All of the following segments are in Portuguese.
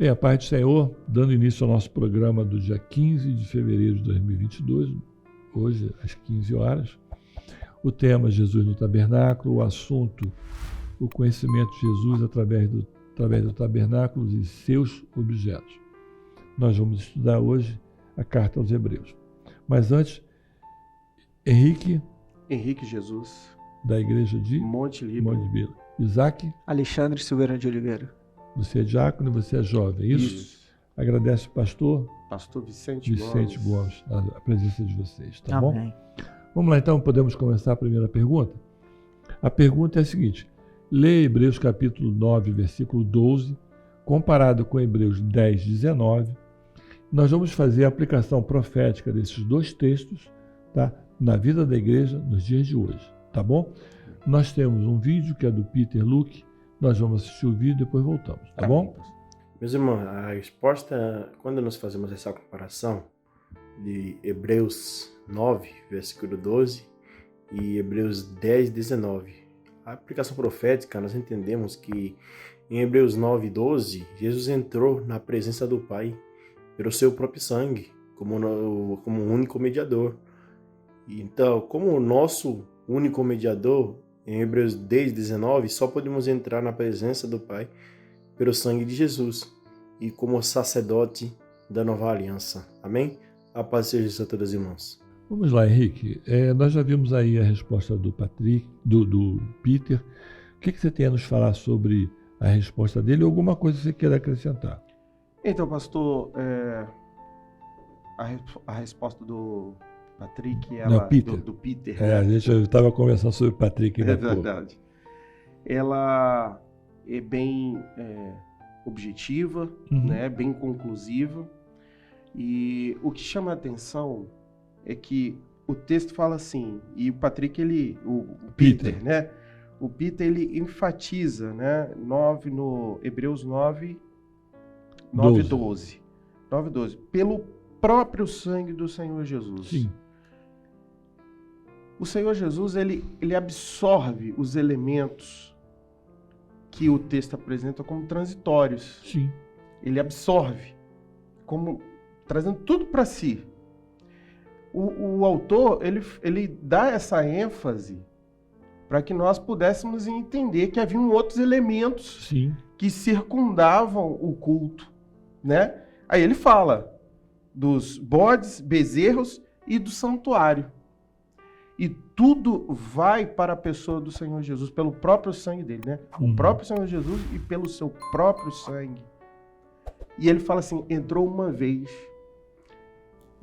Bem, a paz do Senhor, dando início ao nosso programa do dia 15 de fevereiro de 2022, hoje às 15 horas. O tema Jesus no tabernáculo, o assunto, o conhecimento de Jesus através do tabernáculo e seus objetos. Nós vamos estudar hoje a carta aos Hebreus. Mas antes, Henrique Jesus, da igreja de Monte Líbano. Isaac Alexandre Silveira de Oliveira. Você é diácono e você é jovem, isso? Agradece o pastor Vicente Gomes a presença de vocês, tá Amém. bom? Vamos lá então, podemos começar a primeira pergunta? A pergunta é a seguinte: leia Hebreus capítulo 9, versículo 12, comparado com Hebreus 10, 19. Nós vamos fazer a aplicação profética desses dois textos, tá? Na vida da igreja nos dias de hoje, tá bom? Nós temos um vídeo que é do Peter Luke, nós vamos assistir o vídeo e depois voltamos, tá bom? Meus irmãos, a resposta, quando nós fazemos essa comparação de Hebreus 9, versículo 12 e Hebreus 10, 19, a aplicação profética, nós entendemos que em Hebreus 9, 12, Jesus entrou na presença do Pai pelo seu próprio sangue, como um único mediador. Então, como o nosso único mediador, em Hebreus 10, 19, só podemos entrar na presença do Pai pelo sangue de Jesus e como sacerdote da nova aliança. Amém? A paz seja a todos os irmãos. Vamos lá, Henrique. Nós já vimos aí a resposta do Peter. O que você tem a nos falar sobre a resposta dele ou alguma coisa que você queira acrescentar? Então, pastor, a resposta do Patrick, do Peter. A gente estava conversando sobre o Patrick. É verdade. Ela é bem objetiva, né? Bem conclusiva. E o que chama a atenção é que o texto fala assim, e o Patrick, o Peter, né? O Peter, ele enfatiza, né? No Hebreus 9, 12. Pelo próprio sangue do Senhor Jesus. Sim. O Senhor Jesus, ele absorve os elementos que o texto apresenta como transitórios. Sim. Ele absorve, como trazendo tudo para si. O autor, ele dá essa ênfase para que nós pudéssemos entender que haviam outros elementos Sim. que circundavam o culto, né? Aí ele fala dos bodes, bezerros e do santuário. E tudo vai para a pessoa do Senhor Jesus, pelo próprio sangue dele, né? O próprio Senhor Jesus e pelo seu próprio sangue. E ele fala assim, entrou uma vez.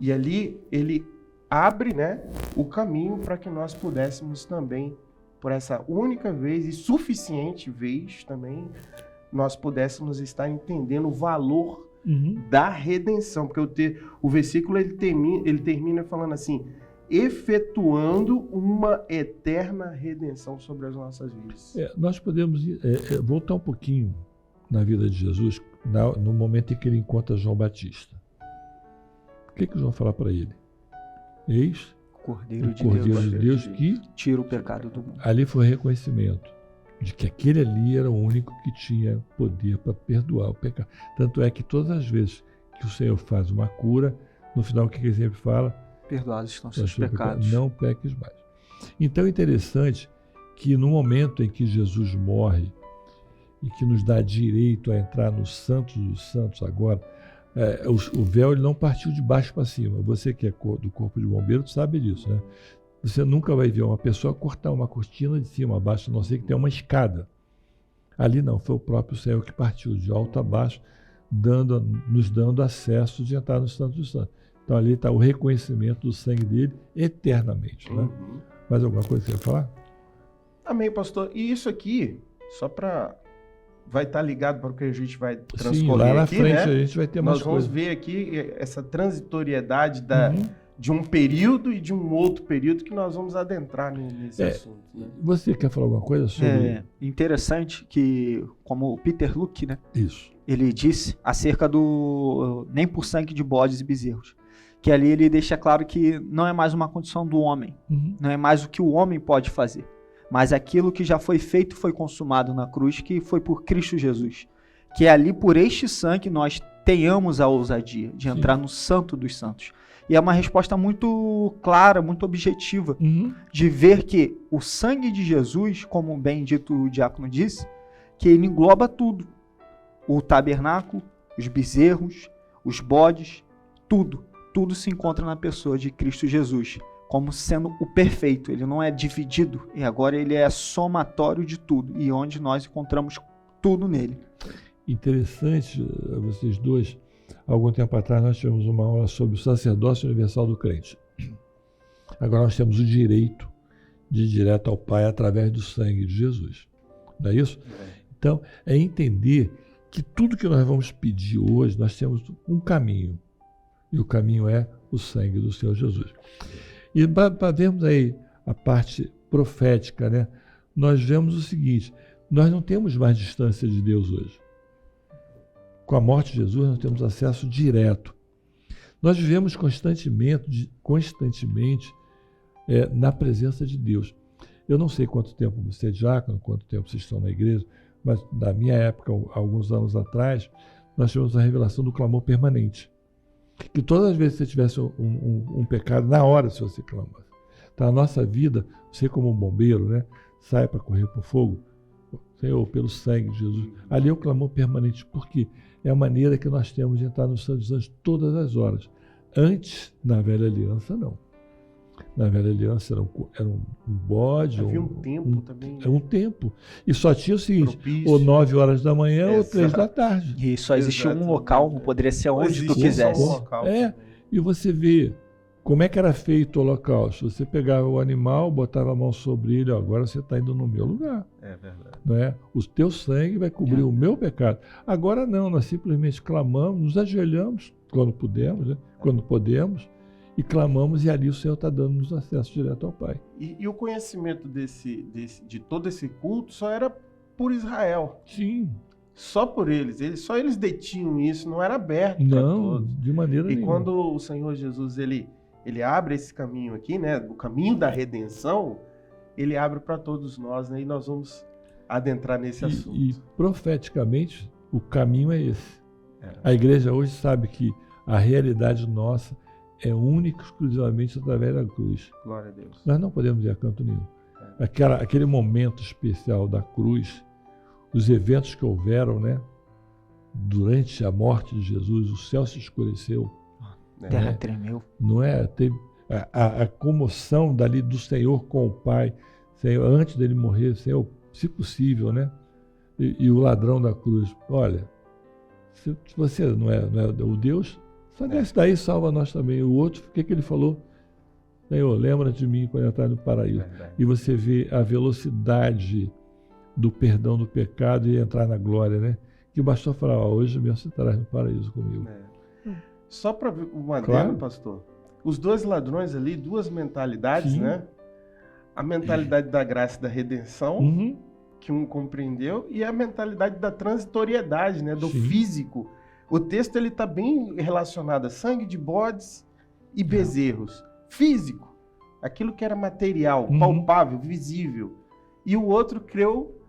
E ali ele abre, né, o caminho para que nós pudéssemos também, por essa única vez e suficiente vez também, nós pudéssemos estar entendendo o valor da redenção. Porque o versículo ele termina falando assim, efetuando uma eterna redenção sobre as nossas vidas. Nós podemos voltar um pouquinho na vida de Jesus, no momento em que ele encontra João Batista. O que João fala para ele? Eis o Cordeiro de Deus que tira o pecado do mundo. Ali foi reconhecimento de que aquele ali era o único que tinha poder para perdoar o pecado. Tanto é que todas as vezes que o Senhor faz uma cura, no final o que ele sempre fala? Perdoados estão seus pecados. Não peques mais. Então é interessante que no momento em que Jesus morre e que nos dá direito a entrar no Santos dos Santos agora, o véu ele não partiu de baixo para cima. Você que é do corpo de bombeiro sabe disso, né? Você nunca vai ver uma pessoa cortar uma cortina de cima a baixo, a não ser que tenha uma escada. Ali não, foi o próprio Senhor que partiu de alto a baixo, nos dando acesso de entrar no Santos dos Santos. Então ali está o reconhecimento do sangue dele eternamente, né? Mais alguma coisa que você ia falar? Amém, pastor. E isso aqui, só para... vai estar ligado para o que a gente vai transcorrer lá na aqui, frente, né? A gente vai ter mais coisas. Nós vamos ver aqui essa transitoriedade de um período e de um outro período que nós vamos adentrar nesse assunto. Né? Você quer falar alguma coisa sobre... Interessante que, como o Peter Luke, né? Isso. Ele disse acerca do nem por sangue de bodes e bezerros, que ali ele deixa claro que não é mais uma condição do homem, não é mais o que o homem pode fazer, mas aquilo que já foi feito foi consumado na cruz, que foi por Cristo Jesus, que ali por este sangue nós tenhamos a ousadia de entrar no Santo dos Santos. E é uma resposta muito clara, muito objetiva, de ver que o sangue de Jesus, como bem dito o diácono disse, que ele engloba tudo. O tabernáculo, os bezerros, os bodes, tudo se encontra na pessoa de Cristo Jesus, como sendo o perfeito. Ele não é dividido, e agora ele é somatório de tudo, e onde nós encontramos tudo nele. Interessante, vocês dois, algum tempo atrás nós tivemos uma aula sobre o sacerdócio universal do crente. Agora nós temos o direito de ir direto ao Pai através do sangue de Jesus. Não é isso? Então, é entender que tudo que nós vamos pedir hoje, nós temos um caminho. E o caminho é o sangue do Senhor Jesus. E para vermos aí a parte profética, né? Nós vemos o seguinte, nós não temos mais distância de Deus hoje. Com a morte de Jesus, nós temos acesso direto. Nós vivemos constantemente na presença de Deus. Eu não sei quanto tempo você é diácono, quanto tempo vocês estão na igreja, mas na minha época, alguns anos atrás, nós tivemos a revelação do clamor permanente. Que todas as vezes que você tivesse um pecado, na hora se você clamasse. Então, a nossa vida, você como um bombeiro, né, sai para correr para o fogo, Senhor, pelo sangue de Jesus. Ali é o clamor permanente, porque é a maneira que nós temos de entrar nos Santos Anjos todas as horas. Antes, na velha aliança, não. Na velha aliança era um bode. Havia um tempo também. É um tempo. E só tinha o seguinte, ou 9 horas da manhã ou 3 da tarde. E só existia um local, não poderia ser onde tu quisesse. E você vê como é que era feito o holocausto. Você pegava o animal, botava a mão sobre ele, agora você está indo no meu lugar. É verdade. Não é? O teu sangue vai cobrir o meu pecado. Agora não, nós simplesmente clamamos, nos ajoelhamos quando podemos, né? Quando podemos, e clamamos, e ali o Senhor está dando-nos acesso direto ao Pai. E o conhecimento de todo esse culto só era por Israel. Sim. Só por eles. Só eles detinham isso, não era aberto para todos. Não, de maneira nenhuma. E quando o Senhor Jesus ele abre esse caminho aqui, né, o caminho da redenção, ele abre para todos nós, né, e nós vamos adentrar nesse assunto. E profeticamente, o caminho é esse. A igreja hoje sabe que a realidade nossa é única e exclusivamente através da cruz. Glória a Deus. Nós não podemos ir a canto nenhum. Aquele momento especial da cruz, os eventos que houveram, né? Durante a morte de Jesus, o céu se escureceu. A terra tremeu. Não é? Teve a comoção dali do Senhor com o Pai, Senhor, antes dele morrer, Senhor, se possível, né? E o ladrão da cruz, olha, se você não é o Deus, só desce daí, salva nós também. O outro, o que ele falou? Senhor, lembra de mim quando eu entrar no paraíso. E você vê a velocidade do perdão do pecado e entrar na glória, né? Que bastou falar, hoje mesmo você estarás no paraíso comigo. Só para ver uma adendo, pastor. Os dois ladrões ali, duas mentalidades, Sim. né? A mentalidade da graça e da redenção, que um compreendeu, e a mentalidade da transitoriedade, né? Do físico. O texto ele está bem relacionado a sangue de bodes e bezerros. Físico, aquilo que era material, palpável, visível. E o outro creu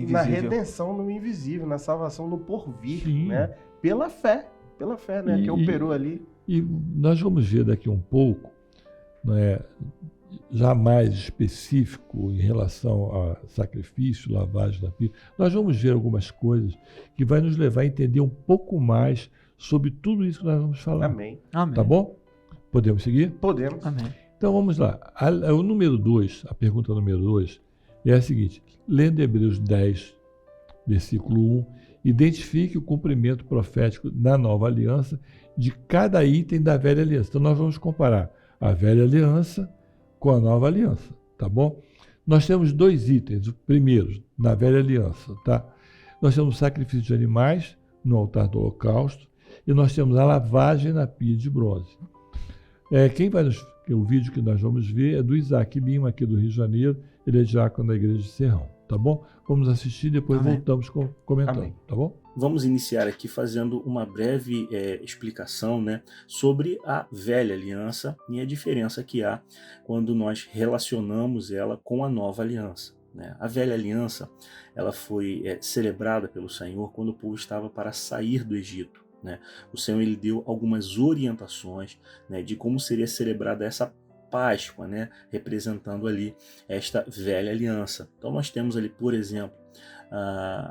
na redenção no invisível, na salvação no porvir, né? Pela fé, né? Que operou ali. E nós vamos ver daqui um pouco, né, já mais específico em relação a sacrifício, lavagem da pia, nós vamos ver algumas coisas que vai nos levar a entender um pouco mais sobre tudo isso que nós vamos falar. Amém. Tá bom? Podemos seguir? Podemos. Amém. Então vamos lá. O número 2, a pergunta número 2, é a seguinte: lendo Hebreus 10, versículo 1, identifique o cumprimento profético na nova aliança de cada item da velha aliança. Então nós vamos comparar a velha aliança com a nova aliança, tá bom? Nós temos 2 itens. O primeiro, na velha aliança, tá? Nós temos o sacrifício de animais no altar do holocausto e nós temos a lavagem na pia de bronze. O vídeo que nós vamos ver é do Isaac Lima, aqui do Rio de Janeiro. Ele é diácono da igreja de Serrão, tá bom? Vamos assistir e depois voltamos comentando, tá bom? Vamos iniciar aqui fazendo uma breve explicação, né, sobre a velha aliança e a diferença que há quando nós relacionamos ela com a nova aliança. né? A velha aliança, ela foi celebrada pelo Senhor quando o povo estava para sair do Egito, né? O Senhor ele deu algumas orientações, né, de como seria celebrada essa Páscoa, né, representando ali esta velha aliança. Então nós temos ali, por exemplo,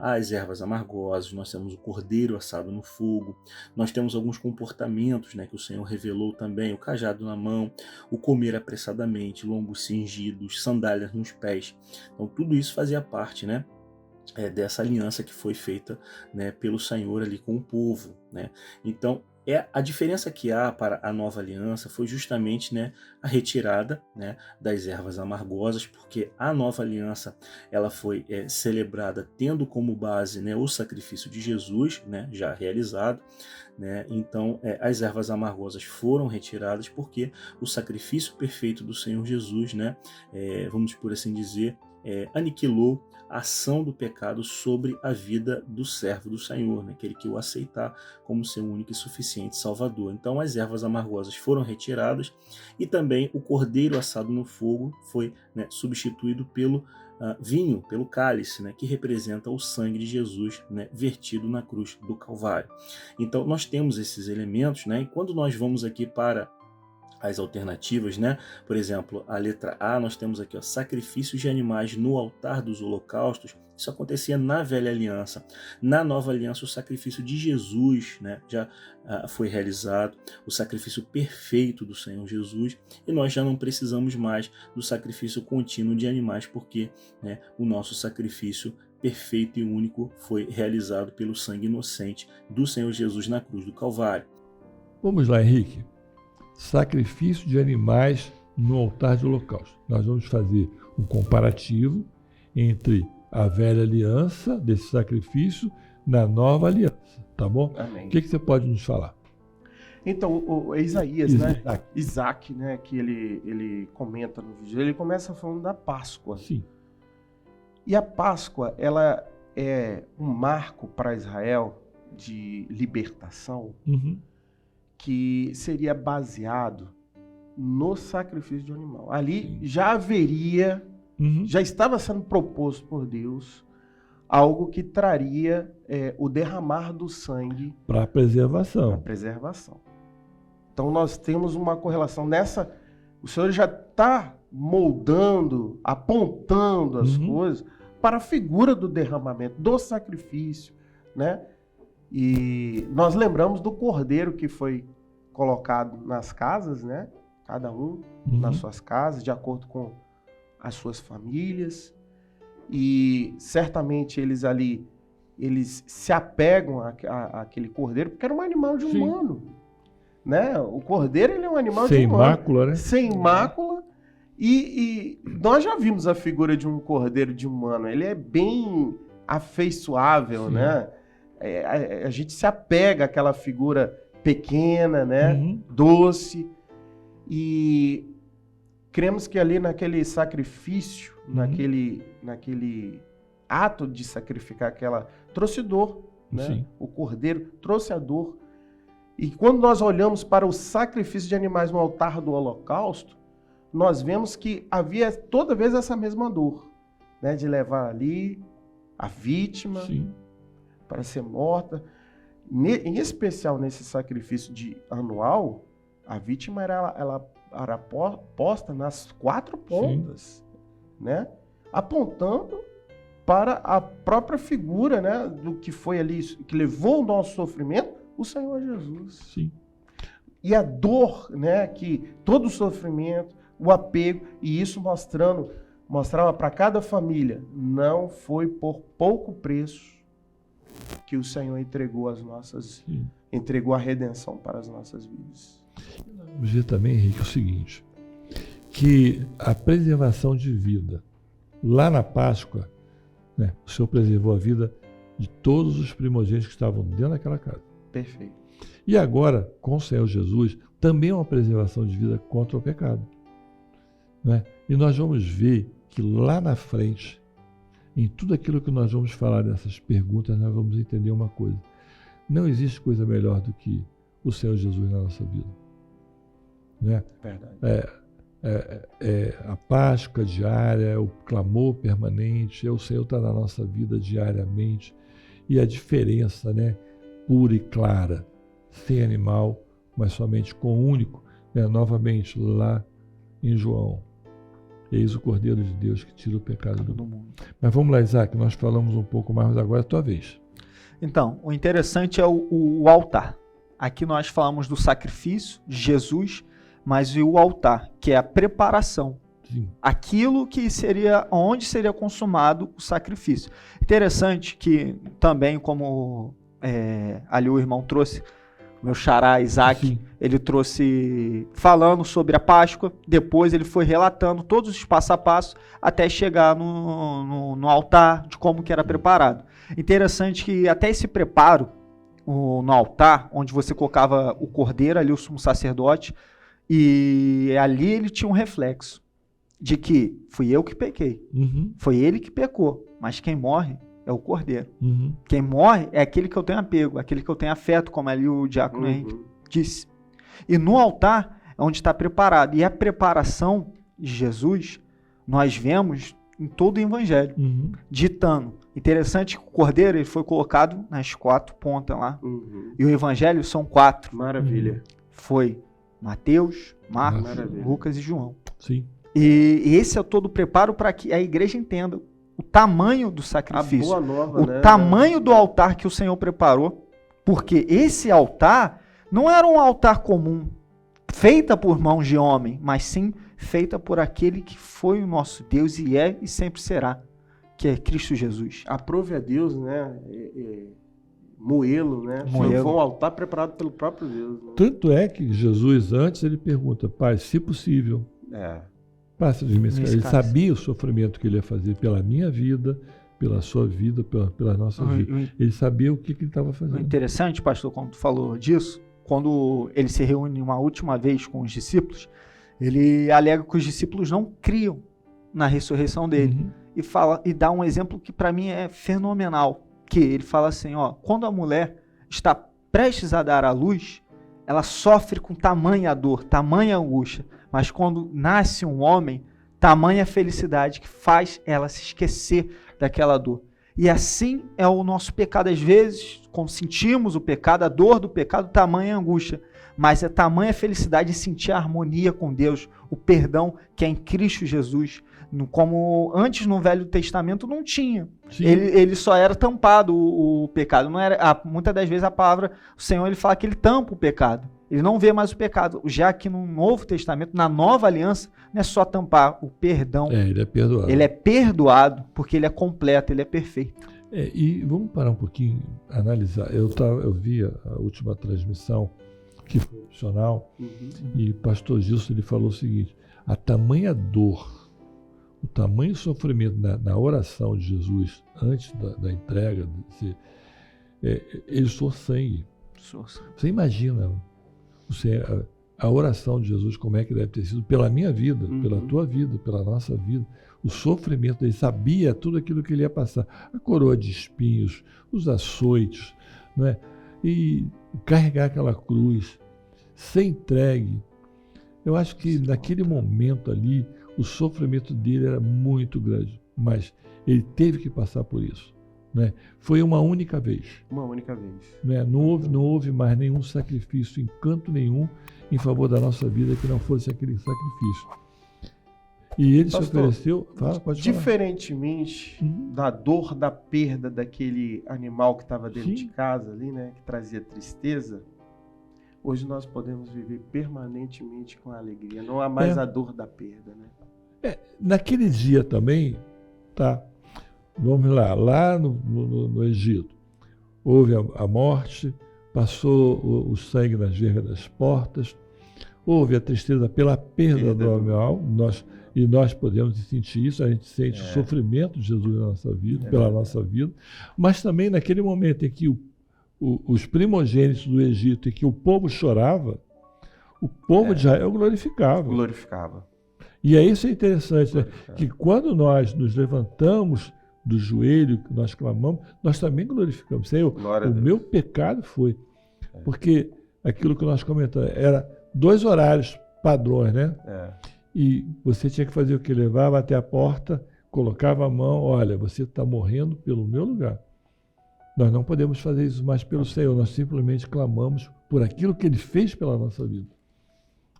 as ervas amargosas, nós temos o cordeiro assado no fogo, nós temos alguns comportamentos, né, que o Senhor revelou também, o cajado na mão, o comer apressadamente, lombos cingidos, sandálias nos pés. Então tudo isso fazia parte, né, dessa aliança que foi feita, né, pelo Senhor ali com o povo, né? Então a diferença que há para a nova aliança foi justamente, né, a retirada, né, das ervas amargosas, porque a nova aliança ela foi celebrada tendo como base, né, o sacrifício de Jesus, né, já realizado, né? Então as ervas amargosas foram retiradas porque o sacrifício perfeito do Senhor Jesus, né, vamos por assim dizer, aniquilou a ação do pecado sobre a vida do servo do Senhor, né? Aquele que o aceitar como seu único e suficiente Salvador. Então as ervas amargosas foram retiradas e também o cordeiro assado no fogo foi, né, substituído pelo vinho, pelo cálice, né, que representa o sangue de Jesus, né, vertido na cruz do Calvário. Então nós temos esses elementos, né, e quando nós vamos aqui para as alternativas, né? Por exemplo, a letra A, nós temos aqui, ó, sacrifícios de animais no altar dos holocaustos. Isso acontecia na velha aliança. Na nova aliança, o sacrifício de Jesus, né, já foi realizado, o sacrifício perfeito do Senhor Jesus, e nós já não precisamos mais do sacrifício contínuo de animais, porque, né, o nosso sacrifício perfeito e único foi realizado pelo sangue inocente do Senhor Jesus na cruz do Calvário. Vamos lá, Henrique. Sacrifício de animais no altar de holocausto. Nós vamos fazer um comparativo entre a velha aliança desse sacrifício na nova aliança, tá bom? Amém. O que você pode nos falar? Então, o Isaías, né? Isaac, né? Que ele comenta no vídeo, ele começa falando da Páscoa. Sim. E a Páscoa, ela é um marco para Israel de libertação, que seria baseado no sacrifício de animal. Ali já haveria, já estava sendo proposto por Deus algo que traria o derramar do sangue para a preservação. Então nós temos uma correlação nessa. O Senhor já está moldando, apontando as coisas para a figura do derramamento, do sacrifício, né? E nós lembramos do cordeiro que foi colocado nas casas, né? Cada um nas suas casas, de acordo com as suas famílias. E certamente eles se apegam àquele cordeiro, porque era um animal de um ano, né? O cordeiro, ele é um animal de um ano. Sem mácula, né? Sem mácula. E nós já vimos a figura de um cordeiro de um ano. Ele é bem afeiçoável, né? A gente se apega àquela figura pequena, né? Doce. E cremos que ali naquele sacrifício, naquele ato de sacrificar trouxe dor, né? O cordeiro trouxe a dor. E quando nós olhamos para o sacrifício de animais no altar do holocausto, nós vemos que havia toda vez essa mesma dor, né? De levar ali a vítima para ser morta. Em especial nesse sacrifício anual, a vítima ela posta nas 4 pontas, né? Apontando para a própria figura, né? Do que foi ali, que levou o nosso sofrimento, o Senhor Jesus. E a dor, né? Que todo o sofrimento, o apego, e isso mostrava para cada família, não foi por pouco preço que o Senhor entregou entregou a redenção para as nossas vidas. Vamos ver também, Henrique, o seguinte, que a preservação de vida, lá na Páscoa, né, o Senhor preservou a vida de todos os primogênitos que estavam dentro daquela casa. Perfeito. E agora, com o Senhor Jesus, também é uma preservação de vida contra o pecado, né? E nós vamos ver que lá na frente, em tudo aquilo que nós vamos falar dessas perguntas, nós vamos entender uma coisa. Não existe coisa melhor do que o Senhor Jesus na nossa vida, né? Verdade. a Páscoa diária, o clamor permanente, o Senhor está na nossa vida diariamente. E a diferença, né, pura e clara, sem animal, mas somente com o único, né, novamente lá em João. Eis o Cordeiro de Deus que tira o pecado do mundo. Mas vamos lá, Isaac, nós falamos um pouco mais, mas agora é a tua vez. Então, o interessante é o altar. Aqui nós falamos do sacrifício de Jesus, mas e o altar, que é a preparação. Sim. Aquilo que seria, onde seria consumado o sacrifício. Interessante que também, como ali o irmão trouxe, meu xará Isaac, Sim. ele trouxe falando sobre a Páscoa, depois ele foi relatando todos os passo a passo até chegar no altar, de como que era preparado. Interessante que até esse preparo no altar, onde você colocava o cordeiro, ali o sumo sacerdote, e ali ele tinha um reflexo de que fui eu que pequei, foi ele que pecou, mas quem morre é o cordeiro. Quem morre é aquele que eu tenho apego, aquele que eu tenho afeto, como ali o diácono Henrique disse. E no altar é onde está preparado. E a preparação de Jesus, nós vemos em todo o evangelho, ditando. Interessante que o cordeiro ele foi colocado nas 4 pontas lá. E o evangelho são 4. Maravilha. Foi Mateus, Marcos, Maravilha. Lucas e João. Sim. E esse é todo o preparo para que a igreja entenda o tamanho do sacrifício, A boa nova, o né? tamanho do altar que o Senhor preparou, porque esse altar não era um altar comum, feita por mãos de homem, mas sim feita por aquele que foi o nosso Deus e é e sempre será, que é Cristo Jesus. Aprove a Deus, né? Moê-lo, né? Foi um altar preparado pelo próprio Deus. Né? Tanto é que Jesus, antes, ele pergunta, Pai, se possível, passa de mim. Ele sabia o sofrimento que ele ia fazer pela minha vida, pela sua vida, pela nossa vida. Ele sabia o que ele estava fazendo. O interessante, pastor, quando tu falou disso, quando ele se reúne uma última vez com os discípulos, ele alega que os discípulos não criam na ressurreição dele. E dá um exemplo que para mim é fenomenal, que ele fala assim, quando a mulher está prestes a dar à luz, ela sofre com tamanha dor, tamanha angústia, mas quando nasce um homem, tamanha felicidade que faz ela se esquecer daquela dor. E assim é o nosso pecado. Às vezes, quando sentimos o pecado, a dor do pecado, tamanha angústia, mas é tamanha felicidade de sentir a harmonia com Deus, o perdão que é em Cristo Jesus, como antes no Velho Testamento não tinha. Ele só era tampado o pecado. Não era, muitas das vezes a palavra, o Senhor ele fala que ele tampa o pecado. Ele não vê mais o pecado. Já que no Novo Testamento, na Nova Aliança, não é só tampar o perdão. Ele é perdoado. Ele é perdoado porque ele é completo, ele é perfeito. E vamos parar um pouquinho, analisar. Eu vi a última transmissão, que foi opcional, e o pastor Gilson ele falou o seguinte, a tamanha dor, o tamanho sofrimento na oração de Jesus, antes da entrega, ele suou sangue. Você imagina a oração de Jesus, como é que deve ter sido pela minha vida, pela tua vida, pela nossa vida, o sofrimento dele, sabia tudo aquilo que ele ia passar, a coroa de espinhos, os açoites, não é? E carregar aquela cruz, ser entregue. Eu acho que naquele momento ali, o sofrimento dele era muito grande, mas ele teve que passar por isso. Né? Foi uma única vez. Uma única vez. Né? Não houve mais nenhum sacrifício, encanto nenhum em favor da nossa vida que não fosse aquele sacrifício. E ele se ofereceu... Pode diferentemente da dor da perda daquele animal que estava dentro de casa ali, né, que trazia tristeza, hoje nós podemos viver permanentemente com a alegria. Não há mais a dor da perda, né? Naquele dia também, tá? Vamos lá no Egito, houve a morte, passou o sangue nas vergas das portas, houve a tristeza pela perda do animal, nós podemos sentir isso, a gente sente o sofrimento de Jesus na nossa vida, pela nossa vida, mas também naquele momento em que os primogênitos do Egito, em que o povo chorava, o povo de Israel glorificava. E aí isso é interessante, né? Que quando nós nos levantamos do joelho, que nós clamamos, nós também glorificamos. Senhor, o meu pecado foi. Porque aquilo que nós comentamos, era 2 horários padrões, né? e você tinha que fazer o que? Levava até a porta, colocava a mão, olha, você está morrendo pelo meu lugar. Nós não podemos fazer isso mais pelo Senhor, nós simplesmente clamamos por aquilo que Ele fez pela nossa vida.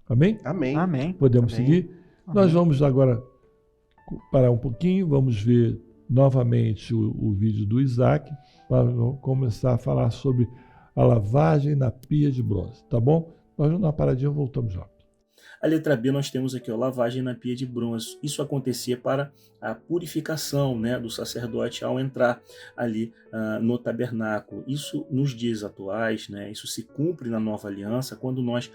Amém? Amém. Amém. Podemos Amém. seguir? Amém. Nós vamos agora parar um pouquinho, vamos ver novamente o vídeo do Isaac, para começar a falar sobre a lavagem na pia de bronze, tá bom? Nós vamos dar uma paradinha, voltamos já. A letra B nós temos aqui, ó, lavagem na pia de bronze. Isso acontecia para a purificação, né, do sacerdote ao entrar ali no tabernáculo. Isso nos dias atuais, né, isso se cumpre na nova aliança quando nós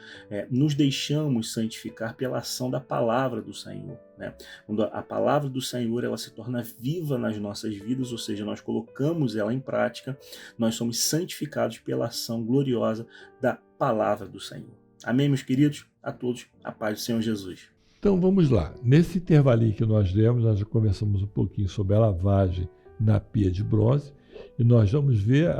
nos deixamos santificar pela ação da palavra do Senhor. Né? Quando a palavra do Senhor ela se torna viva nas nossas vidas, ou seja, nós colocamos ela em prática, nós somos santificados pela ação gloriosa da palavra do Senhor. Amém, meus queridos? A todos, a paz do Senhor Jesus. Então vamos lá. Nesse intervalinho que nós demos, nós já conversamos um pouquinho sobre a lavagem na pia de bronze e nós vamos ver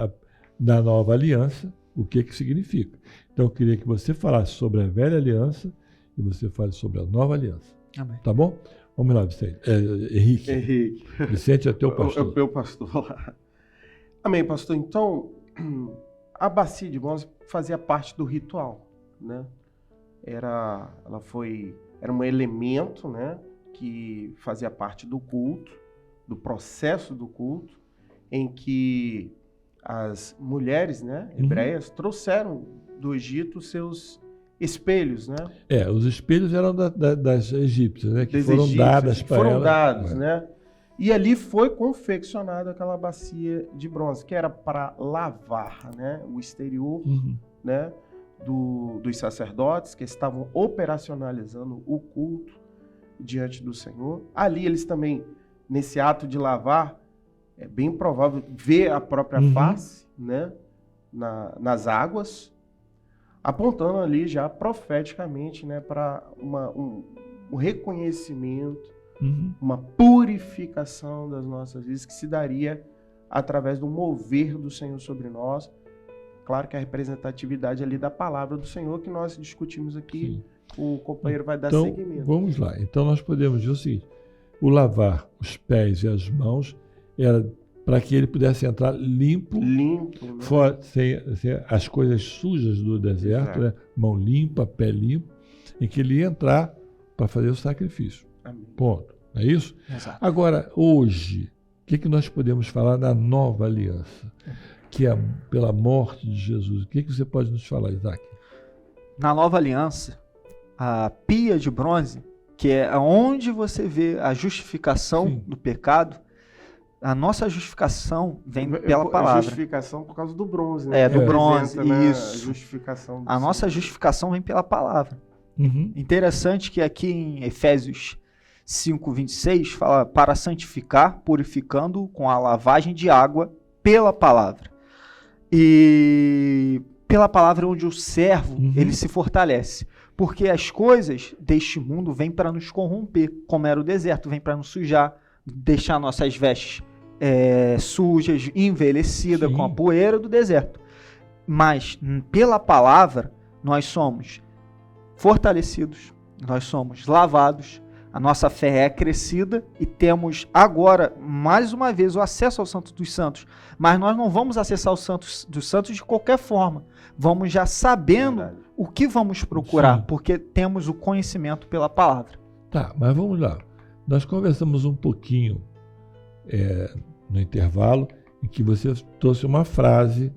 na nova aliança o que significa. Então eu queria que você falasse sobre a velha aliança e você fale sobre a nova aliança. Amém. Tá bom? Vamos lá, Vicente. Henrique. Vicente é teu pastor. É o meu pastor. Amém, pastor. Então, a bacia de bronze fazia parte do ritual, né? Era um elemento, né, que fazia parte do culto, do processo do culto, em que as mulheres, né, hebreias trouxeram do Egito seus espelhos, né? Os espelhos eram das egípcias, né, que Das foram egípcias, dadas que para foram elas. dados, né? E ali foi confeccionada aquela bacia de bronze, que era para lavar, né, o exterior, né, dos sacerdotes que estavam operacionalizando o culto diante do Senhor. Ali eles também, nesse ato de lavar, é bem provável ver a própria face, né, nas águas, apontando ali já profeticamente, né, para um reconhecimento, uma purificação das nossas vidas que se daria através do mover do Senhor sobre nós. Claro que a representatividade ali da palavra do Senhor que nós discutimos aqui, sim, o companheiro vai dar seguimento. Vamos lá. Então nós podemos dizer o seguinte, o lavar os pés e as mãos era para que ele pudesse entrar limpo, né? sem as coisas sujas do deserto, né? Mão limpa, pé limpo, em que ele ia entrar para fazer o sacrifício. Amém. Ponto. Não é isso? Exato. Agora, hoje, o que nós podemos falar da nova aliança? Que é pela morte de Jesus. O que você pode nos falar, Isaac? Na nova aliança, a pia de bronze, que é onde você vê a justificação, sim, do pecado, a nossa justificação vem pela palavra. A justificação por causa do bronze, né? Do bronze, isso. A justificação a nossa justificação vem pela palavra. Interessante que aqui em Efésios 5:26 fala para santificar, purificando com a lavagem de água pela palavra. E pela palavra onde o servo ele se fortalece. Porque as coisas deste mundo vêm para nos corromper, como era o deserto, vem para nos sujar, deixar nossas vestes sujas, envelhecidas, sim, com a poeira do deserto. Mas pela palavra nós somos fortalecidos, nós somos lavados, a nossa fé é crescida e temos agora, mais uma vez, o acesso ao Santo dos Santos. Mas nós não vamos acessar o Santo dos Santos de qualquer forma. Vamos já sabendo o que vamos procurar, sim, porque temos o conhecimento pela palavra. Tá, mas vamos lá. Nós conversamos um pouquinho no intervalo em que você trouxe uma frase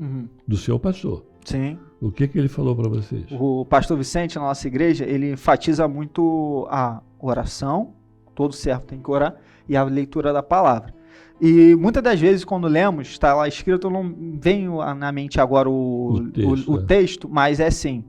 do seu pastor. Sim. O que ele falou para vocês? O pastor Vicente, na nossa igreja, ele enfatiza muito a oração, todo servo tem que orar, e a leitura da palavra. E muitas das vezes, quando lemos, está lá escrito, não vem na mente agora o texto, mas é assim,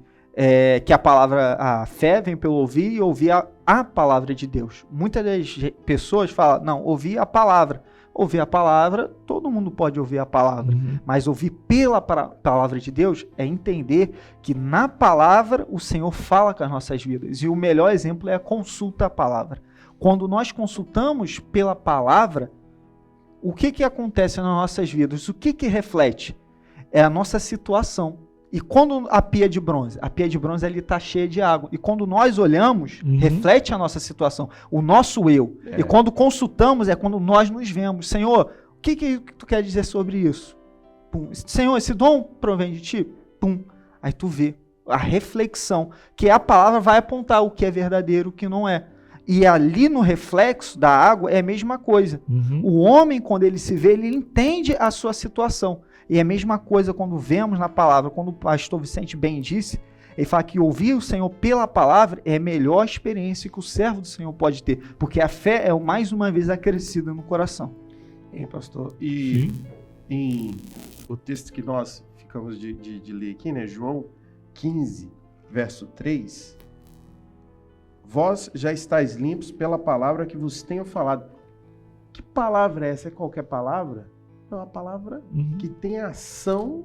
que a fé vem pelo ouvir e ouvir a palavra de Deus. Muitas das pessoas falam, não, ouvir a palavra. Ouvir a palavra, todo mundo pode ouvir a palavra, mas ouvir pela palavra de Deus é entender que na palavra o Senhor fala com as nossas vidas. E o melhor exemplo é a consulta à palavra. Quando nós consultamos pela palavra, o que acontece nas nossas vidas? O que reflete? É a nossa situação. E quando a pia de bronze ali está cheia de água. E quando nós olhamos, reflete a nossa situação, o nosso eu. E quando consultamos, é quando nós nos vemos. Senhor, o que tu quer dizer sobre isso? Pum. Senhor, esse dom provém de ti? Pum. Aí tu vê a reflexão, que a palavra vai apontar o que é verdadeiro, o que não é. E ali no reflexo da água é a mesma coisa. O homem, quando ele se vê, ele entende a sua situação. E é a mesma coisa quando vemos na palavra, quando o pastor Vicente bem disse, ele fala que ouvir o Senhor pela palavra é a melhor experiência que o servo do Senhor pode ter, porque a fé é mais uma vez acrescida no coração. Hein, pastor? E em o texto que nós ficamos de ler aqui, né? João 15, verso 3. Vós já estáis limpos pela palavra que vos tenho falado. Que palavra é essa? É qualquer palavra? É uma palavra que tem a ação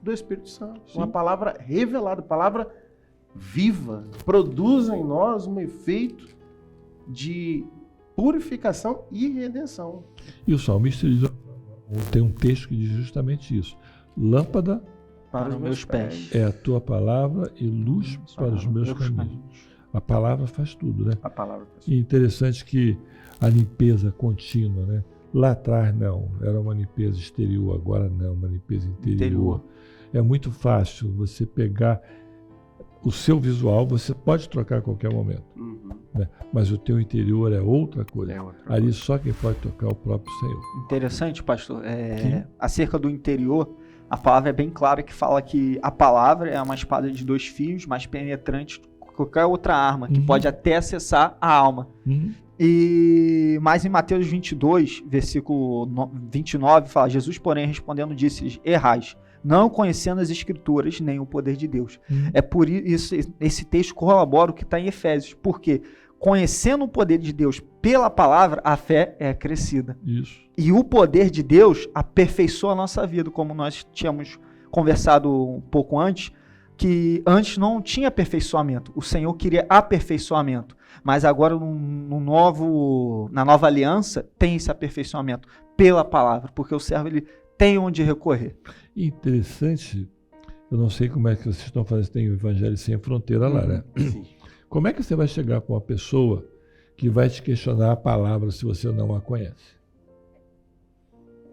do Espírito Santo. Sim. Uma palavra revelada, palavra viva. Produz em nós um efeito de purificação e redenção. E o salmista diz, tem um texto que diz justamente isso. Lâmpada para os meus pés é a tua palavra e luz para os meus caminhos. A palavra faz tudo, né? A palavra faz tudo. E interessante que a limpeza contínua, né? Lá atrás não, era uma limpeza exterior, agora não, uma limpeza interior. É muito fácil você pegar o seu visual, você pode trocar a qualquer momento, né? Mas o teu interior é outra coisa. Ali só quem pode tocar é o próprio Senhor. Interessante, pastor. Acerca do interior, a palavra é bem clara que fala que a palavra é uma espada de 2 fios, mais penetrante que qualquer outra arma, que pode até acessar a alma. Mas em Mateus 22, versículo 29, fala, Jesus, porém, respondendo, disse-lhes, errais, não conhecendo as Escrituras, nem o poder de Deus. É por isso, esse texto corrobora o que está em Efésios, porque conhecendo o poder de Deus pela palavra, a fé é acrescida. Isso. E o poder de Deus aperfeiçoa a nossa vida, como nós tínhamos conversado um pouco antes, que antes não tinha aperfeiçoamento. O Senhor queria aperfeiçoamento. Mas agora, na nova aliança, tem esse aperfeiçoamento pela palavra, porque o servo ele tem onde recorrer. Interessante, eu não sei como é que vocês estão fazendo, tem o Evangelho Sem Fronteira lá, né? Sim. Como é que você vai chegar com uma pessoa que vai te questionar a palavra se você não a conhece?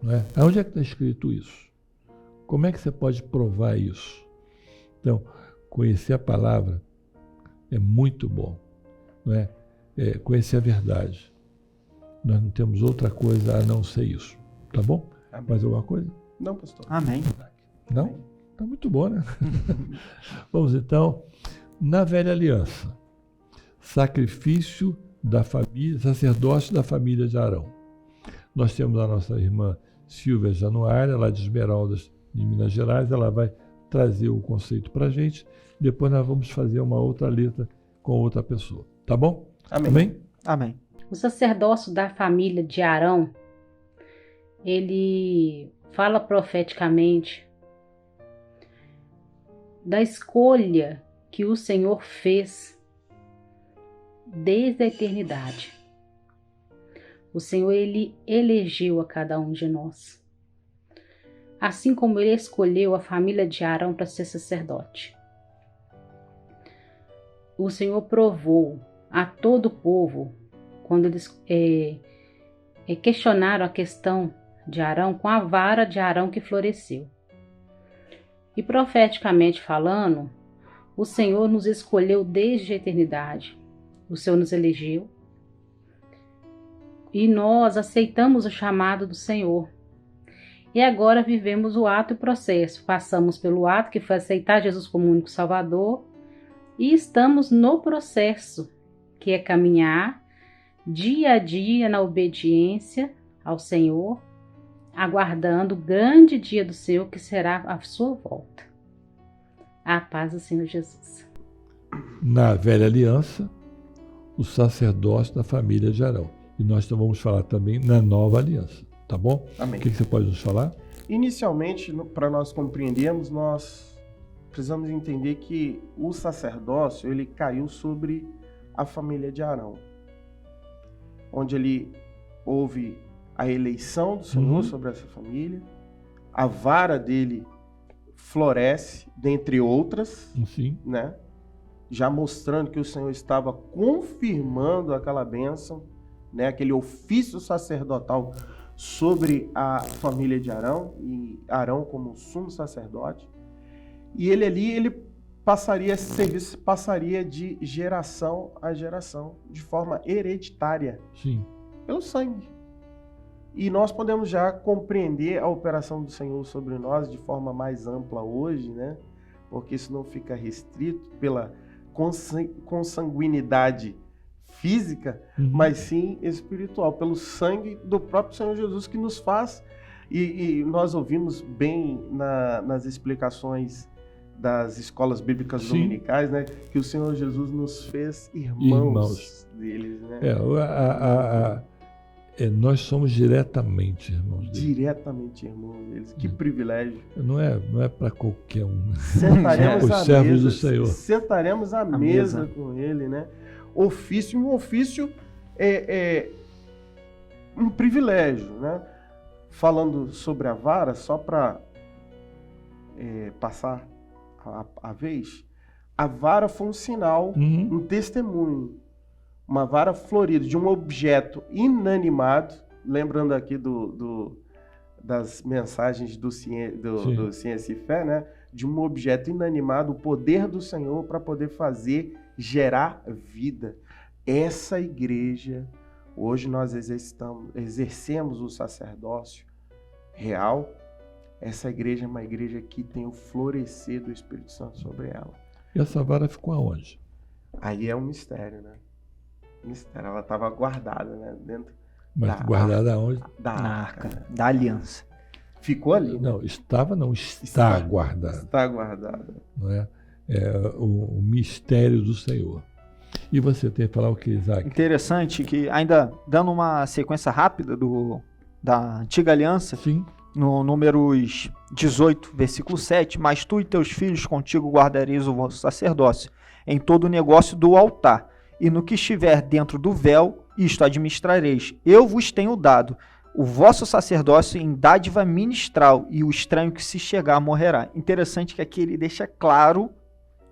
Não é? Onde é que está escrito isso? Como é que você pode provar isso? Então, conhecer a palavra é muito bom, não é? Conhecer a verdade. Nós não temos outra coisa a não ser isso, tá bom? Amém. Mais alguma coisa? Não, pastor. Amém. Não? Tá muito bom, né? Vamos então, na velha aliança, sacrifício da família, sacerdócio da família de Arão. Nós temos a nossa irmã Silvia Januária, lá de Esmeraldas, de Minas Gerais, ela vai trazer o conceito para a gente, depois nós vamos fazer uma outra letra com outra pessoa, tá bom? Amém. Amém? Amém. O sacerdócio da família de Arão, ele fala profeticamente da escolha que o Senhor fez desde a eternidade. O Senhor, ele elegeu a cada um de nós. Assim como ele escolheu a família de Arão para ser sacerdote. O Senhor provou a todo o povo, quando eles questionaram a questão de Arão, com a vara de Arão que floresceu. E profeticamente falando, o Senhor nos escolheu desde a eternidade. O Senhor nos elegeu. E nós aceitamos o chamado do Senhor. E agora vivemos o ato e o processo. Passamos pelo ato, que foi aceitar Jesus como único Salvador. E estamos no processo, que é caminhar dia a dia na obediência ao Senhor, aguardando o grande dia do Senhor, que será a sua volta. A paz do Senhor Jesus. Na velha aliança, o sacerdócio da família de Arão. E nós vamos falar também na nova aliança, tá bom? Amém. O que você pode nos falar? Inicialmente, para nós compreendermos, nós precisamos entender que o sacerdócio ele caiu sobre a família de Arão, onde houve a eleição do Senhor sobre essa família, a vara dele floresce, dentre outras, Sim. né? Já mostrando que o Senhor estava confirmando aquela bênção, né? Aquele ofício sacerdotal sobre a família de Arão, e Arão como sumo sacerdote. E ele ali, ele passaria, esse serviço passaria de geração a geração, de forma hereditária, Sim. pelo sangue. E nós podemos já compreender a operação do Senhor sobre nós de forma mais ampla hoje, né? Porque isso não fica restrito pela consanguinidade física, mas sim espiritual, pelo sangue do próprio Senhor Jesus que nos faz, e nós ouvimos bem nas explicações das escolas bíblicas dominicais, né, que o Senhor Jesus nos fez irmãos deles, né? Nós somos diretamente irmãos deles. Diretamente irmãos deles. Que privilégio. Não é para qualquer um. Né? Sentaremos Os à servos mesa, do Senhor. Sentaremos à mesa com ele, né? Ofício, um ofício é um privilégio, né? Falando sobre a vara, só para passar a vez, a vara foi um sinal, um testemunho, uma vara florida de um objeto inanimado, lembrando aqui das mensagens do Ciência e Fé, né? De um objeto inanimado, o poder do Senhor para poder gerar vida. Essa igreja, hoje nós exercemos o sacerdócio real. Essa igreja é uma igreja que tem o florescer do Espírito Santo sobre ela. E essa vara ficou aonde? Aí é um mistério, né? Mistério. Ela estava guardada, né? Dentro guardada aonde? Da arca, né? Da aliança. Ficou ali. Não, está guardada. Está guardada. Não é? O mistério do Senhor. E você tem que falar o que, Isaac? Interessante que, ainda dando uma sequência rápida da antiga aliança, Sim. no Números 18, versículo 7, mas tu e teus filhos contigo guardareis o vosso sacerdócio em todo o negócio do altar, e no que estiver dentro do véu, isto administrareis. Eu vos tenho dado o vosso sacerdócio em dádiva ministral, e o estranho que se chegar morrerá. Interessante que aqui ele deixa claro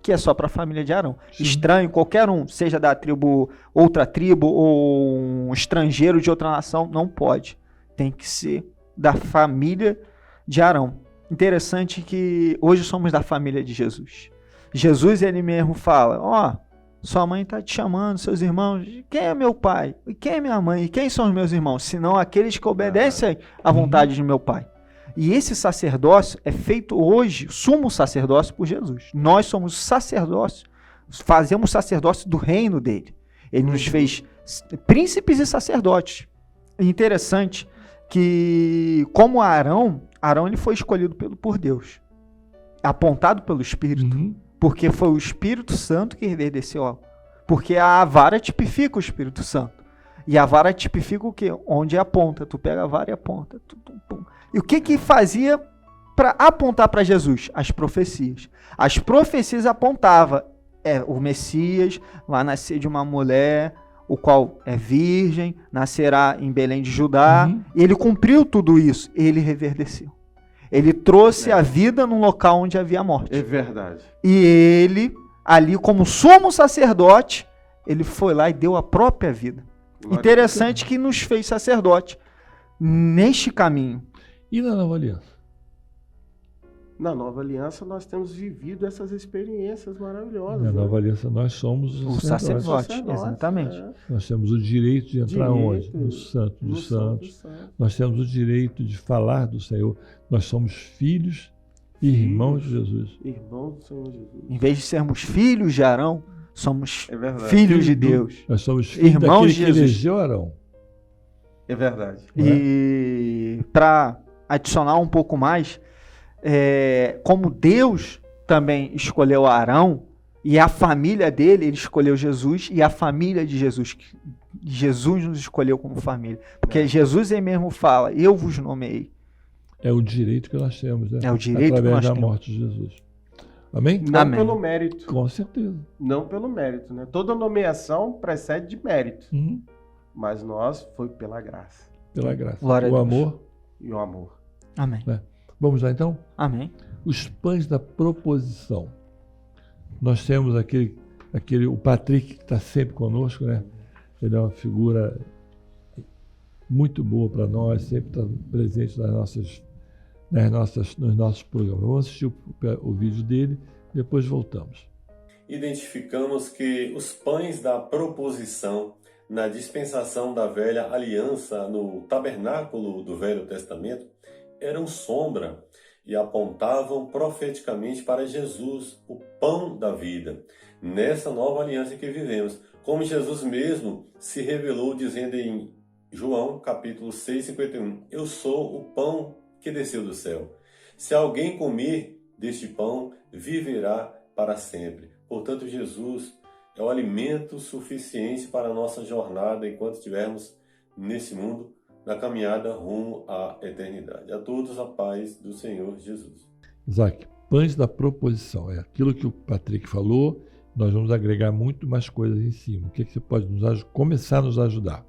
que é só para a família de Arão. Sim. Estranho, qualquer um, seja da tribo, outra tribo, ou um estrangeiro de outra nação, não pode. Tem que ser da família de Arão. Interessante que hoje somos da família de Jesus. Jesus, ele mesmo fala, sua mãe está te chamando, seus irmãos, quem é meu pai? E quem é minha mãe? E quem são os meus irmãos? Senão aqueles que obedecem à vontade de meu pai. E esse sacerdócio é feito hoje, sumo sacerdócio, por Jesus. Nós somos sacerdócio, fazemos sacerdócio do reino dele. Ele nos fez príncipes e sacerdotes. Interessante que, como Arão ele foi escolhido por Deus, apontado pelo Espírito, porque foi o Espírito Santo que reverdeceu. Porque a vara tipifica o Espírito Santo. E a vara tipifica o quê? Onde é a ponta. Tu pega a vara e aponta. E o que fazia para apontar para Jesus? As profecias. As profecias apontavam o Messias vai nascer de uma mulher, o qual é virgem, nascerá em Belém de Judá. Ele cumpriu tudo isso. Ele reverdeceu. Ele trouxe a vida num local onde havia morte. É verdade. E ele, ali como sumo sacerdote, ele foi lá e deu a própria vida. Interessante que nos fez sacerdote neste caminho. E na Nova Aliança? Na Nova Aliança nós temos vivido essas experiências maravilhosas. Na Nova Aliança nós somos o sacerdote. Exatamente. Nós temos o direito de entrar onde? No Santo dos Santos. Nós temos o direito de falar do Senhor. Nós somos filhos e irmãos de Jesus. Irmãos do Senhor Jesus. Em vez de sermos filhos de Arão, somos filhos de Deus. Nós somos filhos irmãos de Jesus. Que elegeu Arão. É verdade. E para adicionar um pouco mais, como Deus também escolheu Arão, e a família dele, ele escolheu Jesus, e a família de Jesus nos escolheu como família. Porque Jesus ele mesmo fala, eu vos nomeei. É o direito que nós temos, né? É o direito que nós através da temos. morte de Jesus. Amém? Não Amém. pelo mérito. Com certeza. Não pelo mérito, né? Toda nomeação precede de mérito. Mas nós foi pela graça. Pela graça. Glória a o Deus. amor. E o amor. Amém. Vamos lá então? Amém. Os pães da proposição. Nós temos o Patrick que está sempre conosco, né? Ele é uma figura muito boa para nós, sempre está presente nos nossos programas. Vamos assistir o vídeo dele, depois voltamos. Identificamos que os pães da proposição na dispensação da velha aliança no tabernáculo do Velho Testamento eram sombra e apontavam profeticamente para Jesus, o pão da vida, nessa nova aliança que vivemos, como Jesus mesmo se revelou dizendo em João capítulo 6:51, eu sou o pão que desceu do céu. Se alguém comer deste pão, viverá para sempre. Portanto, Jesus é o alimento suficiente para a nossa jornada enquanto estivermos nesse mundo, na caminhada rumo à eternidade. A todos a paz do Senhor Jesus. Isaac, pães da proposição. É aquilo que o Patrick falou, nós vamos agregar muito mais coisas em cima. O que você pode começar a nos ajudar?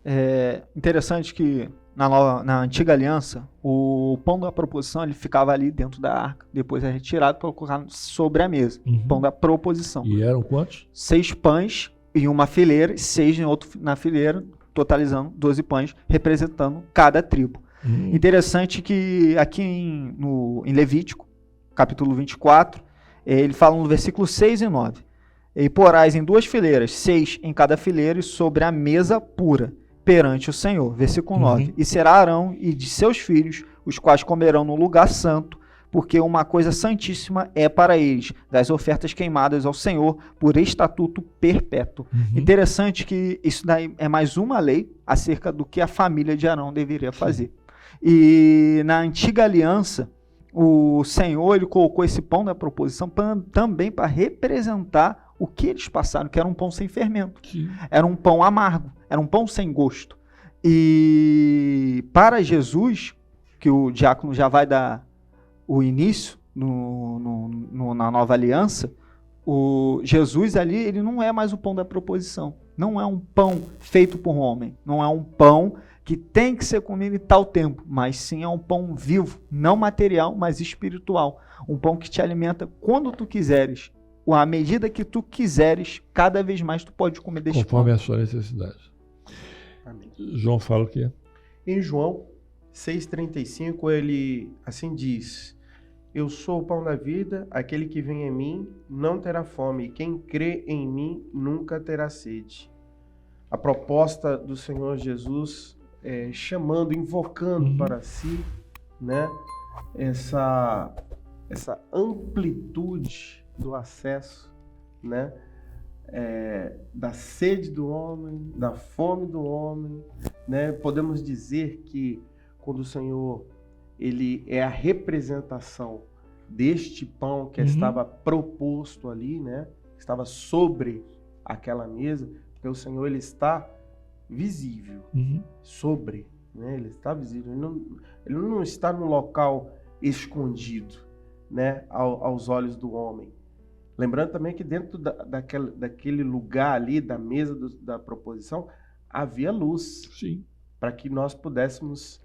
É interessante que na antiga aliança, o pão da proposição ele ficava ali dentro da arca, depois é retirado para colocar sobre a mesa. Pão da proposição. E eram quantos? 6 pães em uma fileira e 6 na fileira, totalizando 12 pães, representando cada tribo. Interessante que aqui em Levítico, capítulo 24, ele fala no versículo 6 e 9. E porás em 2 fileiras, 6 em cada fileira e sobre a mesa pura, perante o Senhor. Versículo 9. E será Arão e de seus filhos, os quais comerão no lugar santo, porque uma coisa santíssima é para eles, das ofertas queimadas ao Senhor, por estatuto perpétuo. Interessante que isso daí é mais uma lei acerca do que a família de Arão deveria fazer. E na antiga aliança, o Senhor ele colocou esse pão da proposição também para representar o que eles passaram, que era um pão sem fermento. Sim. Era um pão amargo, era um pão sem gosto. E para Jesus, que o diácono já vai dar o início na nova aliança, o Jesus ali, ele não é mais o pão da proposição. Não é um pão feito por homem. Não é um pão que tem que ser comido em tal tempo, mas sim é um pão vivo, não material, mas espiritual. Um pão que te alimenta quando tu quiseres. À medida que tu quiseres, cada vez mais tu pode comer deste conforme pão. a sua necessidade. Amém. João fala o quê? Em João 6,35, ele assim diz: eu sou o pão da vida, aquele que vem em mim não terá fome, e quem crê em mim nunca terá sede. A proposta do Senhor Jesus é chamando, invocando para si, né, essa amplitude do acesso, né, da sede do homem, da fome do homem, né? Podemos dizer que quando o Senhor ele é a representação deste pão que estava proposto ali, né? Estava sobre aquela mesa, porque o Senhor ele está visível, sobre, né? Ele está visível, ele não está num local escondido, né? Aos olhos do homem. Lembrando também que dentro daquele lugar ali, da mesa da proposição, havia luz. Sim. Para que nós pudéssemos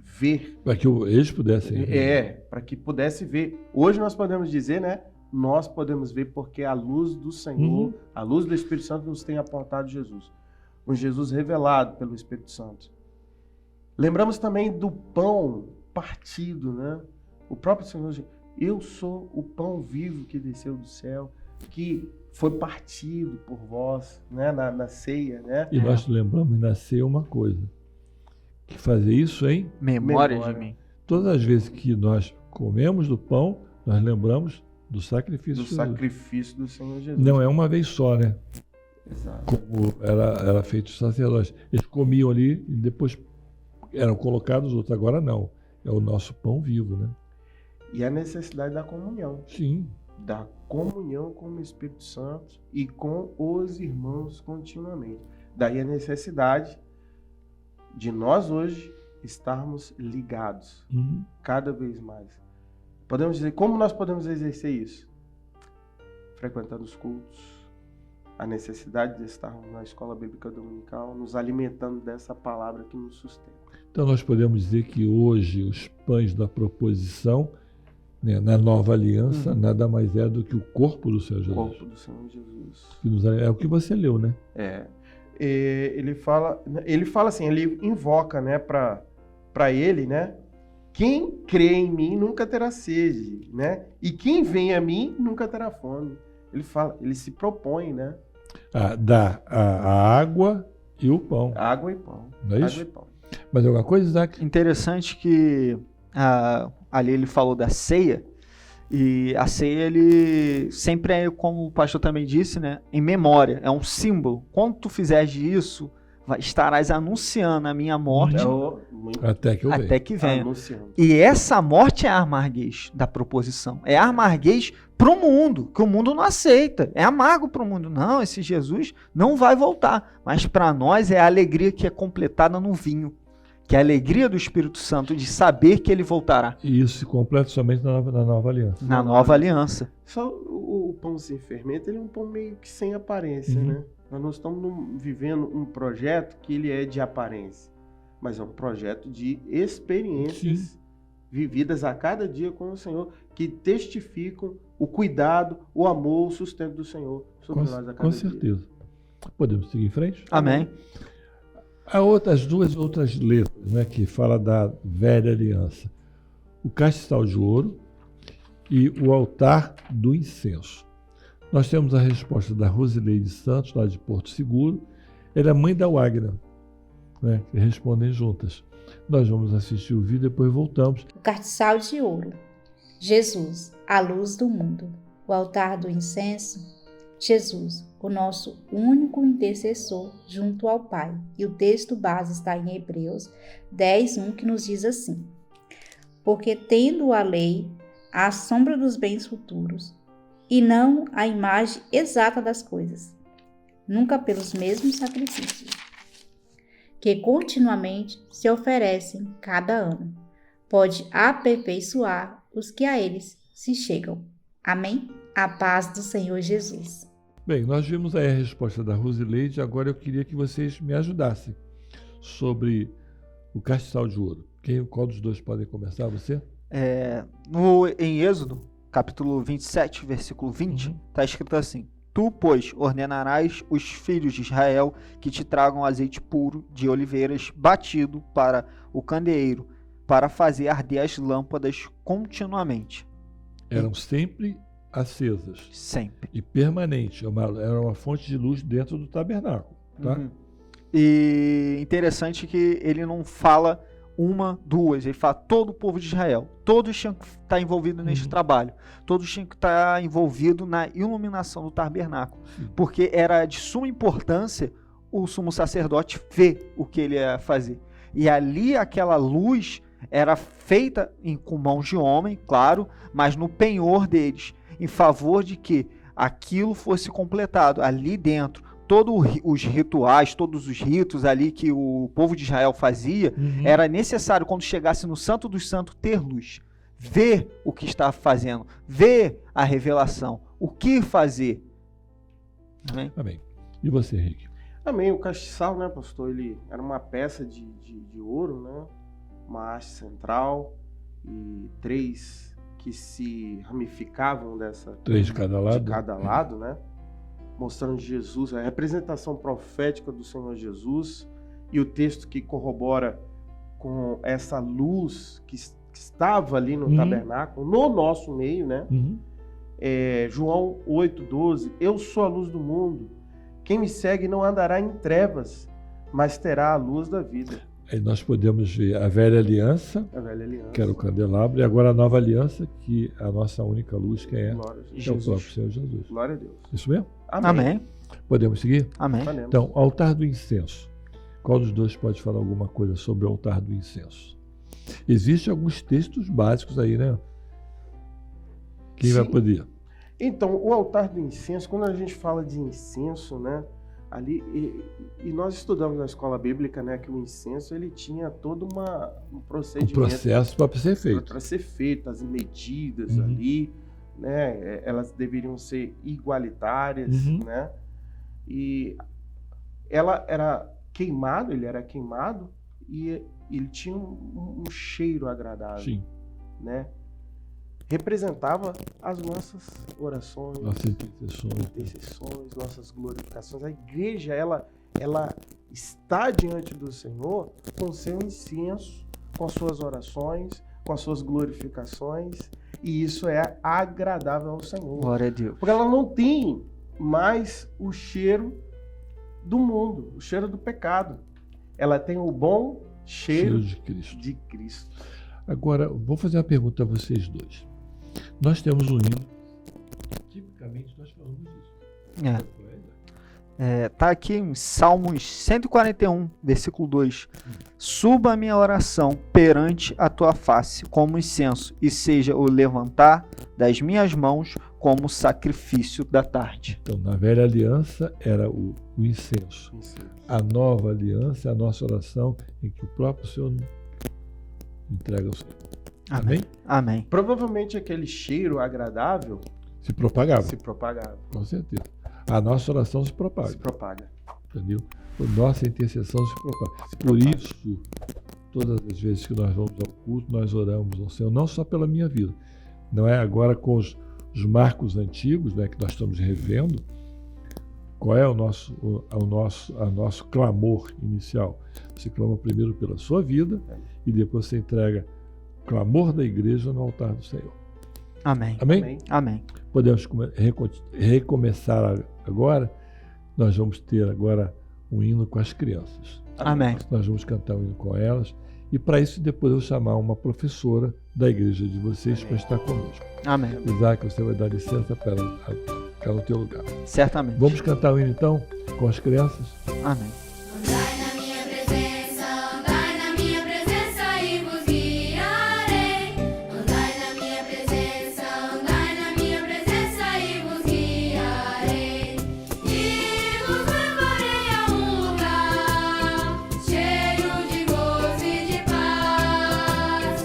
ver. Para que eles pudessem ver. Para que pudesse ver. Hoje nós podemos dizer, né? Nós podemos ver porque a luz do Senhor, a luz do Espírito Santo nos tem apontado Jesus. Um Jesus revelado pelo Espírito Santo. Lembramos também do pão partido, né? O próprio Senhor, eu sou o pão vivo que desceu do céu, que foi partido por vós, né? Na ceia, né? E nós lembramos na ceia uma coisa, que fazer isso em memória de mim. Todas as vezes que nós comemos do pão, nós lembramos do sacrifício do Senhor Jesus. Não é uma vez só, né? Exato. Como era feito os sacerdotes. Eles comiam ali e depois eram colocados outros. Agora não. É o nosso pão vivo, né? E a necessidade da comunhão. Sim. Da comunhão com o Espírito Santo e com os irmãos continuamente. Daí a necessidade de nós hoje estarmos ligados cada vez mais. Podemos dizer, como nós podemos exercer isso? Frequentando os cultos, a necessidade de estarmos na escola bíblica dominical, nos alimentando dessa palavra que nos sustenta. Então nós podemos dizer que hoje os pães da proposição, né, na nova aliança, nada mais é do que o corpo do Senhor Jesus. O corpo do Senhor Jesus. É o que você leu, né? Ele fala assim, ele invoca, né, para ele, né? Quem crê em mim nunca terá sede, né? E quem vem a mim nunca terá fome. Ele fala, ele se propõe, né? Dá a água e o pão. Água e pão. Não é isso? Água e pão. Mas alguma coisa, Isaac? Interessante que ali ele falou da ceia, e a ceia ele sempre é, como o pastor também disse, né, em memória, é um símbolo. Quando tu fizeres isso, estarás anunciando a minha morte até que venha. E essa morte é a amarguez da proposição. É a amarguez pro mundo, que o mundo não aceita. É amargo pro mundo. Não, esse Jesus não vai voltar. Mas para nós é a alegria que é completada no vinho. Que é a alegria do Espírito Santo de saber que ele voltará. E isso se completa somente na nova aliança. Na nova aliança. Só o pão sem fermento, ele é um pão meio que sem aparência, né? Nós estamos vivendo um projeto que ele é de aparência, mas é um projeto de experiências vividas a cada dia com o Senhor, que testificam o cuidado, o amor, o sustento do Senhor sobre nós a cada dia. Com certeza. Podemos seguir em frente? Amém. Há as duas outras letras, né, que fala da velha aliança. O castiçal de ouro e o altar do incenso. Nós temos a resposta da Rosileide Santos, lá de Porto Seguro. Ela é mãe da Wagner, né, que respondem juntas. Nós vamos assistir o vídeo e depois voltamos. O castiçal de ouro. Jesus, a luz do mundo. O altar do incenso. Jesus, o nosso único intercessor junto ao Pai. E o texto base está em Hebreus 10:1, que nos diz assim: porque tendo a lei a sombra dos bens futuros, e não a imagem exata das coisas, nunca pelos mesmos sacrifícios, que continuamente se oferecem cada ano, pode aperfeiçoar os que a eles se chegam. Amém? A paz do Senhor Jesus. Bem, nós vimos aí a resposta da Rosileide, agora eu queria que vocês me ajudassem sobre o castiçal de ouro. Qual dos dois podem começar? Você? Em Êxodo, capítulo 27, versículo 20, está escrito assim: tu, pois, ordenarás os filhos de Israel que te tragam azeite puro de oliveiras batido para o candeeiro, para fazer arder as lâmpadas continuamente. Eram sempre acesas. Sempre. E permanente. Era uma fonte de luz dentro do tabernáculo. Tá? E interessante que ele não fala uma, duas, ele fala todo o povo de Israel. Todos tinham que estar envolvidos neste trabalho. Todos tinham que estar envolvidos na iluminação do tabernáculo. Porque era de suma importância o sumo sacerdote ver o que ele ia fazer. E ali aquela luz era feita com mãos de homem, claro, mas no penhor deles, em favor de que aquilo fosse completado ali dentro. Todos os rituais, todos os ritos ali que o povo de Israel fazia, era necessário, quando chegasse no Santo dos Santos, ter luz. Ver o que estava fazendo, ver a revelação, o que fazer. Amém? Amém. E você, Henrique? Amém. O castiçal, né, pastor, ele era uma peça de ouro, né? Uma haste central e 3 que se ramificavam dessa... 3 de cada lado. De cada lado, né? Mostrando Jesus, a representação profética do Senhor Jesus, e o texto que corrobora com essa luz que estava ali no tabernáculo, no nosso meio, né? João 8,12, eu sou a luz do mundo, quem me segue não andará em trevas, mas terá a luz da vida. Aí nós podemos ver a velha aliança, que era o candelabro, e agora a nova aliança, que é a nossa única luz, que é o próprio Senhor Jesus. Glória a Deus. Isso mesmo? Amém. Podemos seguir? Amém. Então, altar do incenso. Qual dos dois pode falar alguma coisa sobre o altar do incenso? Existem alguns textos básicos aí, né? Quem vai poder? Então, o altar do incenso, quando a gente fala de incenso, né? Ali, e nós estudamos na escola bíblica, né, que o incenso ele tinha todo um procedimento. Um processo para ser feito. Para ser feito, as medidas ali, né, elas deveriam ser igualitárias, né? E ela era queimado, ele era queimado e ele tinha um cheiro agradável, Sim. né? Representava as nossas orações, Nossas intercessões, nossas glorificações. A igreja, ela está diante do Senhor com seu incenso, com as suas orações, com as suas glorificações, e isso é agradável ao Senhor. Glória a Deus. Porque ela não tem mais o cheiro do mundo, o cheiro do pecado. Ela tem o bom cheiro de Cristo. de Cristo. Agora, vou fazer uma pergunta a vocês dois. Nós temos um hino, tipicamente nós falamos isso. Tá aqui em Salmos 141, versículo 2. Suba a minha oração perante a tua face como incenso, e seja o levantar das minhas mãos como sacrifício da tarde. Então, na velha aliança era o incenso. A nova aliança é a nossa oração em que o próprio Senhor entrega ao Senhor. Amém? Amém. Provavelmente aquele cheiro agradável Se propagava. se propagava. Com certeza. A nossa oração se propaga. Se propaga. Entendeu? A nossa intercessão se propaga. Por isso, todas as vezes que nós vamos ao culto, nós oramos ao Senhor, não só pela minha vida. Não é agora com os marcos antigos, né, que nós estamos revendo. Qual é o nosso clamor inicial? Você clama primeiro pela sua vida e depois você entrega o clamor da igreja no altar do Senhor. Amém. Amém? Amém. Amém. Podemos recomeçar agora. Nós vamos ter agora um hino com as crianças. Amém. Nós vamos cantar um hino com elas. E para isso depois eu vou chamar uma professora da igreja de vocês para estar conosco. Amém. Isaac, você vai dar licença para ela ficar no teu lugar. Certamente. Vamos cantar o hino então com as crianças? Amém. Andai na minha presença e vos guiarei. Andai na minha presença e vos guiarei. E vos levarei a um lugar cheio de gozo e de paz.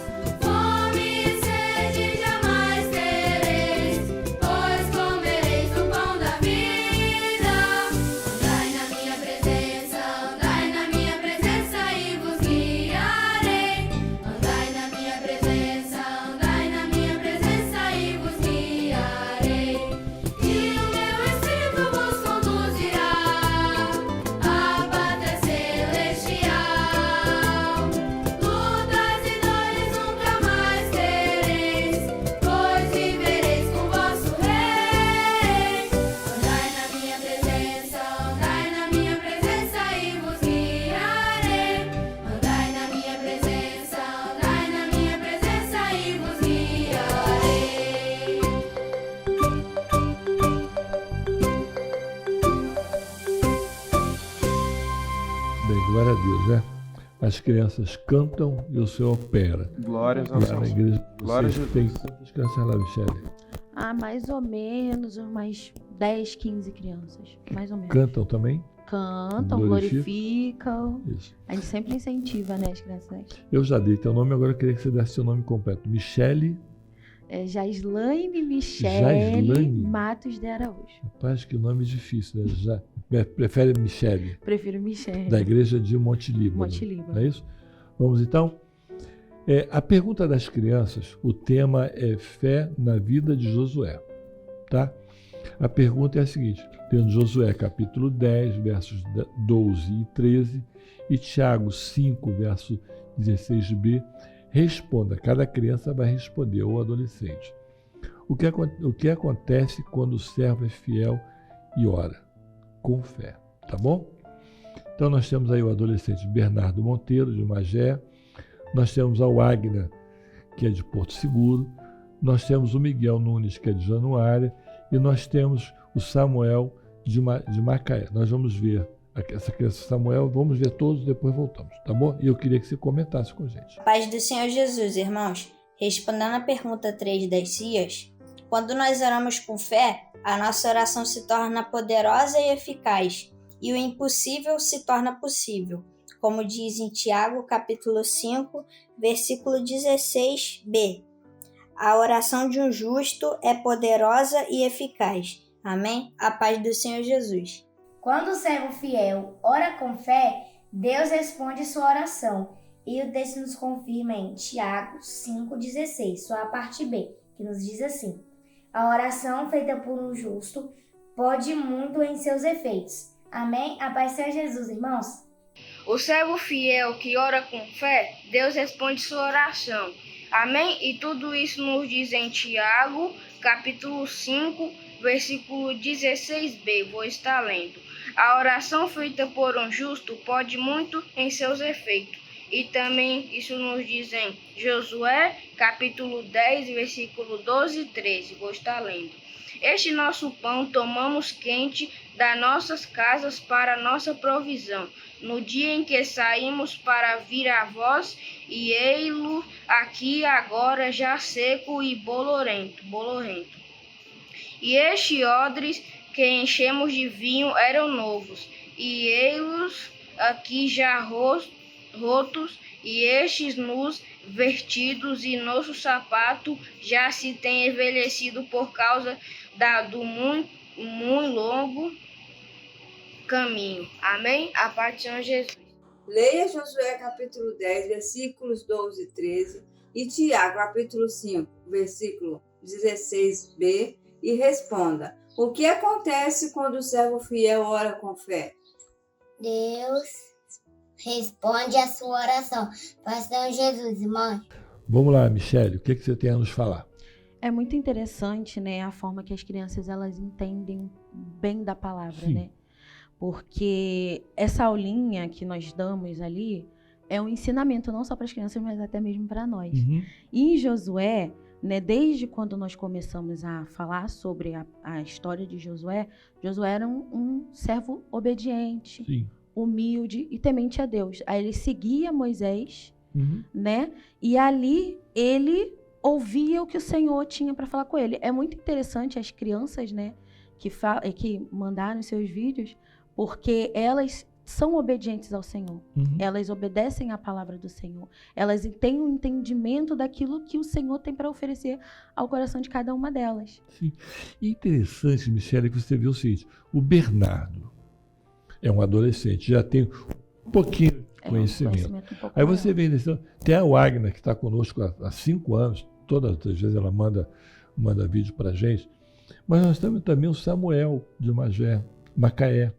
Fome e sede jamais tereis, pois comereis do pão da vida. Andai na minha presença e vos guiarei. Andai na minha presença e vos guiarei. E o meu Espírito vos conduzirá à pátria celestial. Lutas e dores nunca mais tereis, pois vivereis com vosso Rei. Andai na minha presença e vos guiarei. Andai na minha presença e vos guiarei. Bem, glória a Deus, né? As crianças cantam e o Senhor opera. Glórias ao Lá na Senhor. igreja de Glória a vocês Jesus. tem quantas crianças lá, Michele? Mais ou menos, umas 10, 15 crianças. Mais ou menos. Cantam também? Cantam, glorificam. Isso. A gente sempre incentiva, né, as crianças. Eu já dei teu nome, agora eu queria que você desse seu nome completo. Michele, Jaislaine Michele Jaislaine? Matos de Araújo. rapaz, que nome difícil, né? Prefere Michele, Prefiro Michele. da igreja de Monte Líbano. Monte Líbano. Não é isso? Vamos então? A pergunta das crianças, o tema é fé na vida de Josué. Tá? A pergunta é a seguinte, tendo Josué capítulo 10, versos 12 e 13, e Tiago 5, verso 16b, responda, cada criança vai responder, ou adolescente. O que acontece quando o servo é fiel e ora? Com fé, tá bom? Então nós temos aí o adolescente Bernardo Monteiro, de Magé, nós temos a Wagner, que é de Porto Seguro, nós temos o Miguel Nunes, que é de Januária, e nós temos o Samuel de Macaé. Nós vamos ver essa criança Samuel, vamos ver todos, depois voltamos, tá bom? E eu queria que você comentasse com a gente. Paz do Senhor Jesus, irmãos. Respondendo à pergunta 3 das Cias, quando nós oramos com fé, a nossa oração se torna poderosa e eficaz, e o impossível se torna possível, como diz em Tiago, capítulo 5, versículo 16b. A oração de um justo é poderosa e eficaz. Amém? A paz do Senhor Jesus. Quando o servo fiel ora com fé, Deus responde sua oração. E o texto nos confirma em Tiago 5,16, só a parte B, que nos diz assim: a oração feita por um justo pode muito em seus efeitos. Amém? A paz seja Jesus, irmãos. O servo fiel que ora com fé, Deus responde sua oração. Amém? E tudo isso nos diz em Tiago, capítulo 5, versículo 16b. Vou estar lendo. A oração feita por um justo pode muito em seus efeitos. E também isso nos diz em Josué, capítulo 10, versículo 12 e 13. Vou estar lendo. Este nosso pão tomamos quente das nossas casas para nossa provisão. No dia em que saímos para vir a vós, e ei-lo aqui agora já seco e bolorento. E estes odres que enchemos de vinho eram novos, e ei-los aqui já rotos, e estes nus vertidos, e nosso sapato já se tem envelhecido por causa do muito longo caminho. Amém? A paz de Senhor Jesus. Leia Josué capítulo 10, versículos 12 e 13, e Tiago capítulo 5, versículo 16b, e responda: o que acontece quando o servo fiel ora com fé? Deus responde a sua oração. Paz de Senhor Jesus, irmãos. Vamos lá, Michele, o que você tem a nos falar? É muito interessante, né, a forma que as crianças elas entendem bem da palavra, Sim. né? Porque essa aulinha que nós damos ali é um ensinamento não só para as crianças, mas até mesmo para nós. Uhum. E em Josué, né, desde quando nós começamos a falar sobre a história de Josué, Josué era um servo obediente, Sim. humilde e temente a Deus. Aí ele seguia Moisés, Uhum. né? E ali ele ouvia o que o Senhor tinha para falar com ele. É muito interessante as crianças, né, que mandaram seus vídeos, porque elas são obedientes ao Senhor. Uhum. Elas obedecem à palavra do Senhor. Elas têm um entendimento daquilo que o Senhor tem para oferecer ao coração de cada uma delas. Sim. E interessante, Michele, que você viu o seguinte: o Bernardo é um adolescente, já tem um pouquinho de conhecimento. Um pouco Aí maior. você vê, tem a Wagner, que está conosco há 5 anos, todas as vezes ela manda vídeo para a gente, mas nós temos também o Samuel de Macaé,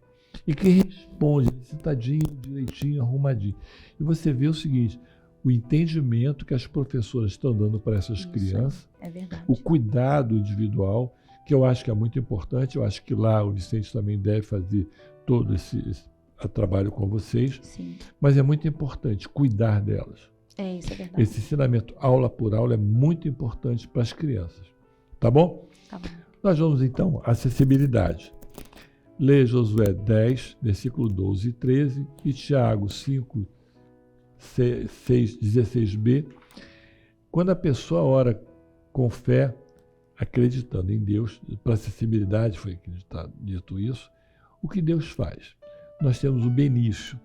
e que responde citadinho, direitinho, arrumadinho. E você vê o seguinte: o entendimento que as professoras estão dando para essas crianças, é verdade. o cuidado individual, que eu acho que é muito importante. Eu acho que lá o Vicente também deve fazer todo esse trabalho com vocês. Sim. Mas é muito importante cuidar delas. Isso é verdade. Esse ensinamento aula por aula é muito importante para as crianças. Tá bom? Tá bom. Nós vamos então à acessibilidade. Lê Josué 10, versículo 12 e 13, e Tiago 5, 6, 16b. Quando a pessoa ora com fé, acreditando em Deus, para acessibilidade foi dito isso, o que Deus faz? Nós temos o Benício.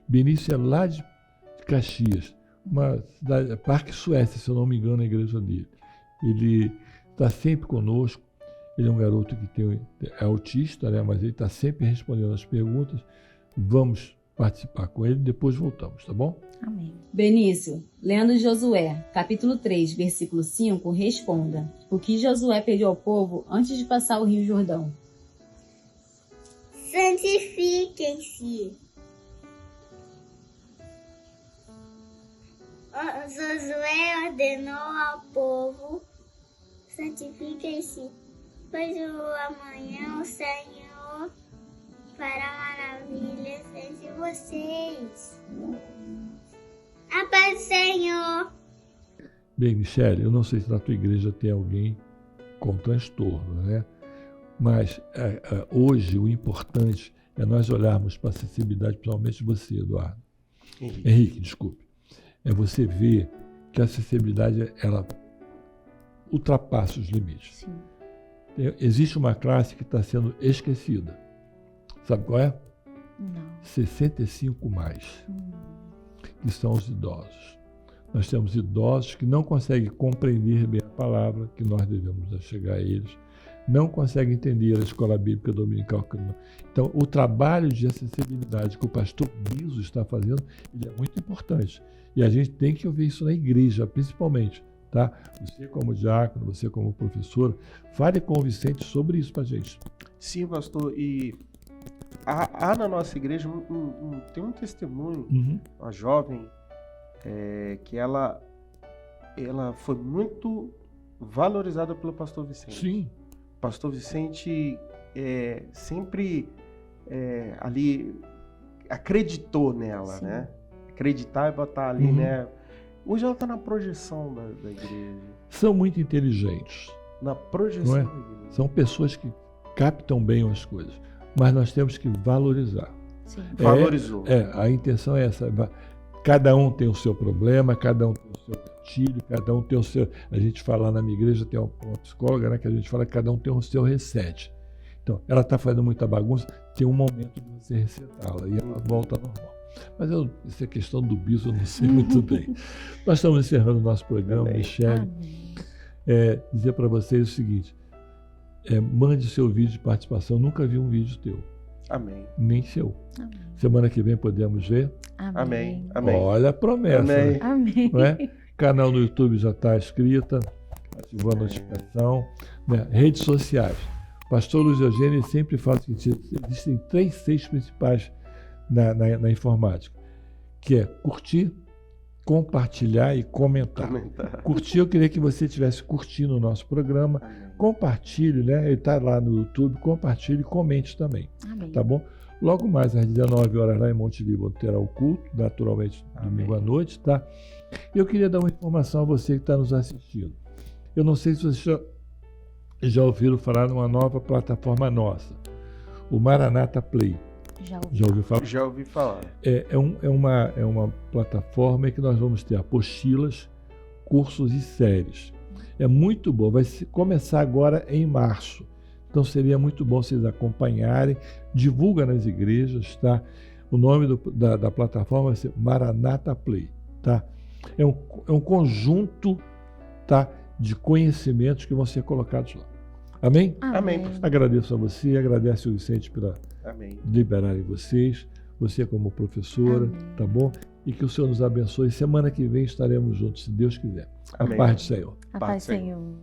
Benício é lá de Caxias, uma cidade, Parque Suécia, se eu não me engano, a igreja dele. Ele está sempre conosco. Ele é um garoto que é autista, né? Mas ele está sempre respondendo as perguntas. Vamos participar com ele, depois voltamos, tá bom? Amém. Benício, lendo Josué, capítulo 3, versículo 5, responda: o que Josué pediu ao povo antes de passar o Rio Jordão? Santifiquem-se. Josué ordenou ao povo: santifiquem-se, pois amanhã o Senhor fará maravilhas entre vocês. A paz do Senhor. Bem, Michele, eu não sei se na tua igreja tem alguém com transtorno, né? Mas hoje o importante é nós olharmos para a acessibilidade, principalmente você, Eduardo. Henrique, desculpe. É você ver que a acessibilidade, ela ultrapassa os limites. Sim. Existe uma classe que está sendo esquecida. Sabe qual é? Não. 65 mais, que são os idosos. Nós temos idosos que não conseguem compreender bem a palavra, que nós devemos chegar a eles, não conseguem entender a escola bíblica dominical. Então, o trabalho de acessibilidade que o pastor Biso está fazendo, ele é muito importante. E a gente tem que ouvir isso na igreja, principalmente. Tá? Você como diácono, você como professor, fale com o Vicente sobre isso para a gente. Sim, pastor. E há na nossa igreja tem um testemunho, uma jovem, que ela foi muito valorizada pelo pastor Vicente. Sim. O pastor Vicente sempre ali acreditou nela, né? Acreditar e botar ali, né? Hoje ela está na projeção da igreja. São muito inteligentes. Na projeção não é? da igreja. São pessoas que captam bem as coisas. Mas nós temos que valorizar. Sim. Valorizou. A intenção é essa. Cada um tem o seu problema, cada um tem o seu gatilho, cada um tem o seu... A gente fala na minha igreja, tem uma psicóloga, né, que a gente fala que cada um tem o seu reset. Então, ela está fazendo muita bagunça, tem um momento de você resetá-la e ela volta ao normal. Mas isso é questão do Biso, eu não sei muito bem. Nós estamos encerrando o nosso programa, Michele. Dizer para vocês o seguinte, mande seu vídeo de participação, nunca vi um vídeo teu. Amém. Nem seu. Amém. Semana que vem podemos ver? Amém. Amém. Olha a promessa. Amém. Né? Amém. Não é? Canal no YouTube já está inscrita, ativou a notificação. Né? Redes sociais. Pastor Luiz Eugênio sempre fala que existem 3 seios principais na informática, que é curtir, compartilhar e comentar. Curtir, eu queria que você estivesse curtindo o nosso programa. Compartilhe, né? Ele está lá no YouTube, compartilhe e comente também. Amém. Tá bom? Logo mais às 19 horas lá em Monte Líbano terá o culto, naturalmente domingo à noite, tá? Eu queria dar uma informação a você que está nos assistindo. Eu não sei se vocês já ouviram falar numa nova plataforma nossa, o Maranata Play. Já ouviu falar? Já ouvi falar. É uma plataforma em que nós vamos ter apostilas, cursos e séries. É muito bom. Vai começar agora em março. Então seria muito bom vocês acompanharem. Divulga nas igrejas, tá? O nome da plataforma vai ser Maranata Play, tá? É um conjunto, tá, de conhecimentos que vão ser colocados lá. Amém? Amém. Agradeço a você, agradeço ao Vicente pela Amém. liberarem vocês, você como professora, tá bom? E que o Senhor nos abençoe. Semana que vem estaremos juntos, se Deus quiser. Amém. A paz do Senhor. A paz do Senhor.